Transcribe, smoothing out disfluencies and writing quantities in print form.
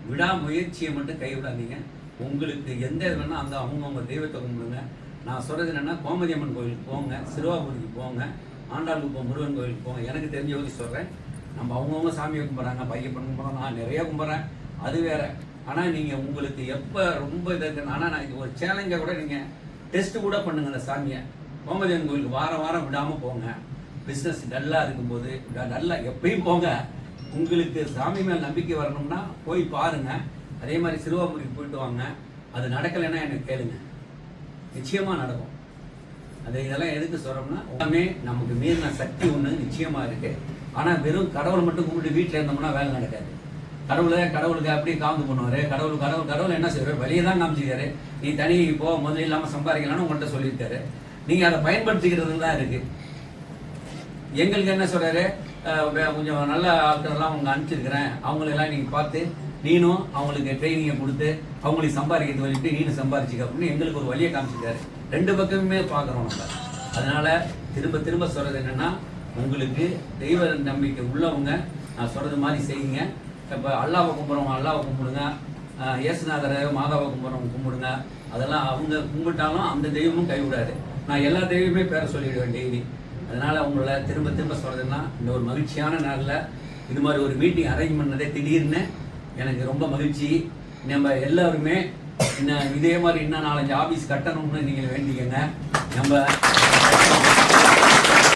விடாமுயற்சியை மட்டும் கைவிடாதீங்க. உங்களுக்கு எந்த இது வேணால் அந்த அவங்கவுங்க தெய்வத்தை கும்பிடுங்க. நான் சொல்கிறது என்னென்னா, கோமதி அம்மன் கோயிலுக்கு போங்க, சிறுவாபுரிக்கு போங்க, ஆண்டாளுக்கு முருகன் கோயிலுக்கு போங்க. எனக்கு தெரிஞ்ச வரை சொல்கிறேன். நம்ம அவங்கவுங்க சாமியை கும்பிட்றாங்க, பையப்பன் கும்பிட்றோம், நான் நிறையா கும்பிட்றேன், அது வேறு. ஆனால் நீங்கள் உங்களுக்கு எப்போ ரொம்ப இதாக இருக்குன்னு, ஆனால் நான் இது ஒரு சேலஞ்சாக கூட நீங்கள் டெஸ்ட்டு கூட பண்ணுங்கள். அந்த சாமியை கோமதி அம்மன் கோயிலுக்கு வாரம் வாரம் விடாமல் போங்க. பிஸ்னஸ் டல்லாக இருக்கும்போது நல்லா எப்பயும் போங்க. உங்களுக்கு சாமி மேல் நம்பிக்கை வரணும்னா போய் பாருங்கள். அதே மாதிரி சிறுவாபுரிக்கு போயிட்டு வாங்க. அது நடக்கலைன்னா எனக்கு கேளுங்க, நிச்சயமாக நடக்கும். அது இதெல்லாம் எதுக்கு சொல்கிறோம்னா, எல்லாமே நமக்கு மீறின சக்தி ஒன்று நிச்சயமாக இருக்குது. ஆனால் வெறும் கடவுளை மட்டும் கும்பிட்டு வீட்டில் இருந்தோம்னா வேலை நடக்காது. கடவுளுக்கு அப்படியே காந்து பண்ணுவார். கடவுள் என்ன செய்வார்? வெளியே தான் காமிச்சிக்காரு. நீ தனி இப்போ முதல்ல இல்லாமல் சம்பாதிக்கலாம்னு உங்கள்கிட்ட சொல்லியிருக்காரு. நீங்கள் அதை பயன்படுத்திக்கிறது தான் இருக்குது. எங்களுக்கு என்ன சொல்கிறாரு, கொஞ்சம் நல்ல ஆட்களெல்லாம் அவங்க அனுப்பிச்சிருக்கிறேன், அவங்களெல்லாம் நீங்கள் பார்த்து நீனும் அவங்களுக்கு ட்ரைனிங்கை கொடுத்து அவங்களுக்கு சம்பாதிக்கிறது வழிட்டு நீனும் சம்பாதிச்சிக்க அப்படின்னு எங்களுக்கு ஒரு வழியை காமிச்சிருக்காரு. ரெண்டு பக்கமுமே பார்க்குறோம் நம்ம. அதனால் திரும்ப திரும்ப சொல்கிறது என்னென்னா, உங்களுக்கு தெய்வ நம்பிக்கை உள்ளவங்க நான் சொல்கிறது மாதிரி செய்யுங்க. இப்போ அல்லாவை கும்பிட்றவங்க அல்லாவை கும்பிடுங்க, இயேசுநாதரை மாதாவை கும்பிட்றவங்க கும்பிடுங்க. அதெல்லாம் அவங்க கும்பிட்டாலும் அந்த தெய்வமும் கைவிடாது. நான் எல்லா தெய்வமே பேரை சொல்லிவிடுவேன் டெய்லி. அதனால் அவங்கள திரும்ப திரும்ப சொல்கிறதுன்னா, இந்த ஒரு மகிழ்ச்சியான நாளில் இது மாதிரி ஒரு மீட்டிங் அரேஞ்ச் பண்ணதே திடீர்னு எனக்கு ரொம்ப மகிழ்ச்சி. நம்ம எல்லாருமே இன்னும் இதே மாதிரி இன்னும் 4-5 ஆஃபீஸ் கட்டணும்னு நீங்கள் வேண்டிக்கங்க. நம்ம